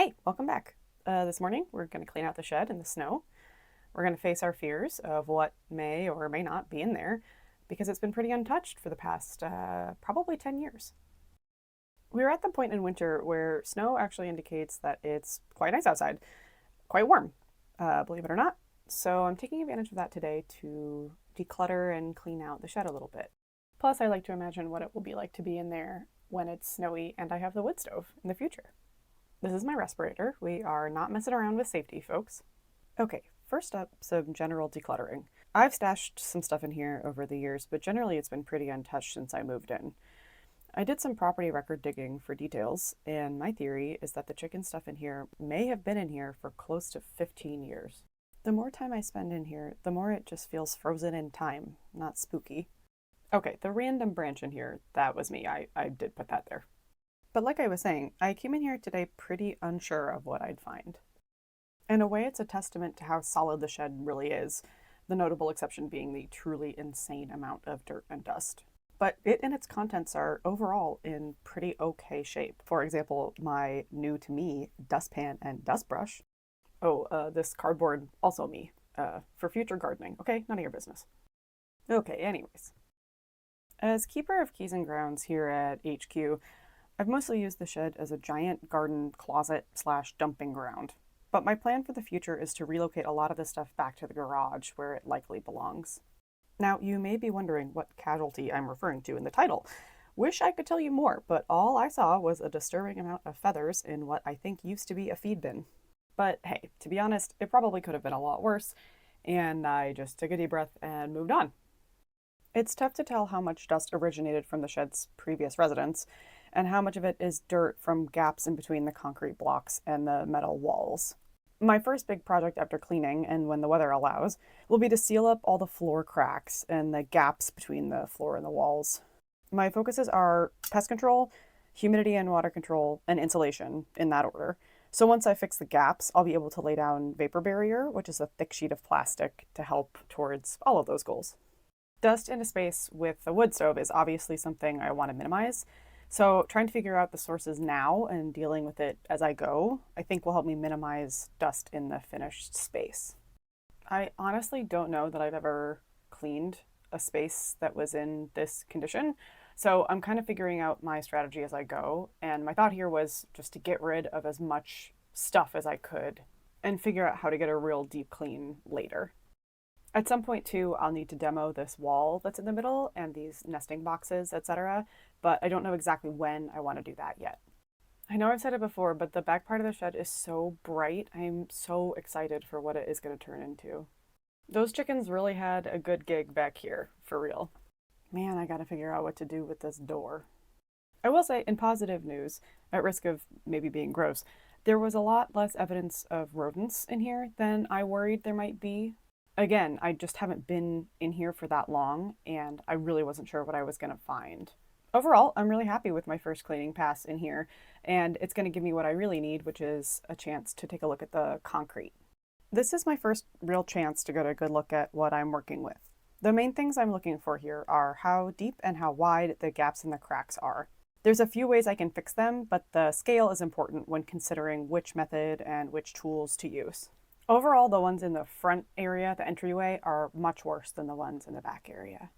Hey, welcome back. This morning we're going to clean out the shed in the snow. We're going to face our fears of what may or may not be in there because it's been pretty untouched for the past probably 10 years. We're at the point in winter where snow actually indicates that it's quite nice outside, quite warm, believe it or not. So I'm taking advantage of that today to declutter and clean out the shed a little bit. Plus, I like to imagine what it will be like to be in there when it's snowy and I have the wood stove in the future. This is my respirator. We are not messing around with safety, folks. Okay, first up, some general decluttering. I've stashed some stuff in here over the years, but generally it's been pretty untouched since I moved in. I did some property record digging for details, and my theory is that the chicken stuff in here may have been in here for close to 15 years. The more time I spend in here, the more it just feels frozen in time, not spooky. Okay, the random branch in here, that was me. I did put that there. But like I was saying, I came in here today pretty unsure of what I'd find. In a way, it's a testament to how solid the shed really is, the notable exception being the truly insane amount of dirt and dust. But it and its contents are overall in pretty okay shape. For example, my new to me dustpan and dust brush. Oh, this cardboard, also me, for future gardening. Okay, none of your business. Okay, anyways. As keeper of keys and grounds here at HQ, I've mostly used the shed as a giant garden closet slash dumping ground, but my plan for the future is to relocate a lot of this stuff back to the garage where it likely belongs. Now, you may be wondering what casualty I'm referring to in the title. Wish I could tell you more, but all I saw was a disturbing amount of feathers in what I think used to be a feed bin. But hey, to be honest, it probably could have been a lot worse, and I just took a deep breath and moved on. It's tough to tell how much dust originated from the shed's previous residents, and how much of it is dirt from gaps in between the concrete blocks and the metal walls. My first big project after cleaning, and when the weather allows, will be to seal up all the floor cracks and the gaps between the floor and the walls. My focuses are pest control, humidity and water control, and insulation, in that order. So once I fix the gaps, I'll be able to lay down vapor barrier, which is a thick sheet of plastic, to help towards all of those goals. Dust in a space with a wood stove is obviously something I want to minimize, so trying to figure out the sources now and dealing with it as I go, I think will help me minimize dust in the finished space. I honestly don't know that I've ever cleaned a space that was in this condition, so I'm kind of figuring out my strategy as I go, and my thought here was just to get rid of as much stuff as I could and figure out how to get a real deep clean later. At some point, too, I'll need to demo this wall that's in the middle and these nesting boxes, etc., but I don't know exactly when I want to do that yet. I know I've said it before, but the back part of the shed is so bright. I'm so excited for what it is going to turn into. Those chickens really had a good gig back here, for real. Man, I gotta figure out what to do with this door. I will say, in positive news, at risk of maybe being gross, there was a lot less evidence of rodents in here than I worried there might be. Again, I just haven't been in here for that long, and I really wasn't sure what I was going to find. Overall, I'm really happy with my first cleaning pass in here, and it's going to give me what I really need, which is a chance to take a look at the concrete. This is my first real chance to get a good look at what I'm working with. The main things I'm looking for here are how deep and how wide the gaps and the cracks are. There's a few ways I can fix them, but the scale is important when considering which method and which tools to use. Overall, the ones in the front area, the entryway, are much worse than the ones in the back area.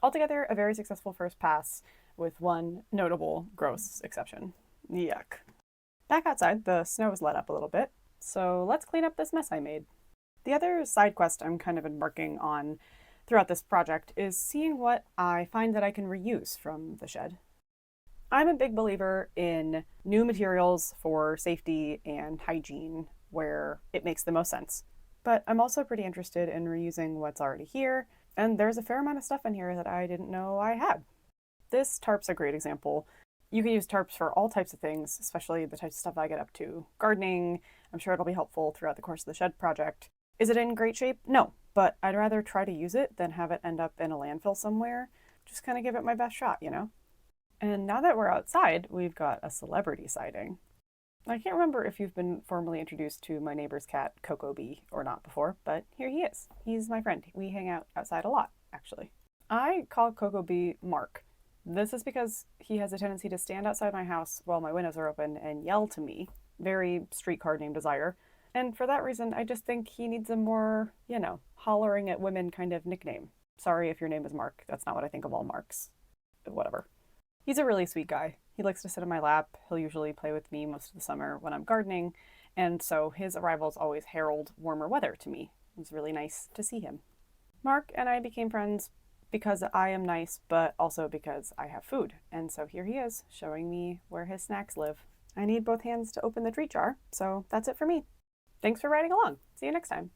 Altogether, a very successful first pass, with one notable gross exception. Yuck. Back outside, the snow has let up a little bit, so let's clean up this mess I made. The other side quest I'm kind of embarking on throughout this project is seeing what I find that I can reuse from the shed. I'm a big believer in new materials for safety and hygiene where it makes the most sense. But I'm also pretty interested in reusing what's already here, and there's a fair amount of stuff in here that I didn't know I had. This tarp's a great example. You can use tarps for all types of things, especially the types of stuff I get up to. Gardening, I'm sure it'll be helpful throughout the course of the shed project. Is it in great shape? No, but I'd rather try to use it than have it end up in a landfill somewhere. Just kind of give it my best shot, you know? And now that we're outside, we've got a celebrity sighting. I can't remember if you've been formally introduced to my neighbor's cat, Coco Bee, or not before, but here he is. He's my friend. We hang out outside a lot, actually. I call Coco Bee Mark. This is because he has a tendency to stand outside my house while my windows are open and yell to me. Very streetcar named Desire. And for that reason, I just think he needs a more, hollering at women kind of nickname. Sorry if your name is Mark. That's not what I think of all Marks. Whatever. He's a really sweet guy. He likes to sit in my lap. He'll usually play with me most of the summer when I'm gardening, and so his arrivals always herald warmer weather to me. It was really nice to see him. Mark and I became friends because I am nice, but also because I have food. And so here he is, showing me where his snacks live. I need both hands to open the treat jar, so that's it for me. Thanks for riding along. See you next time.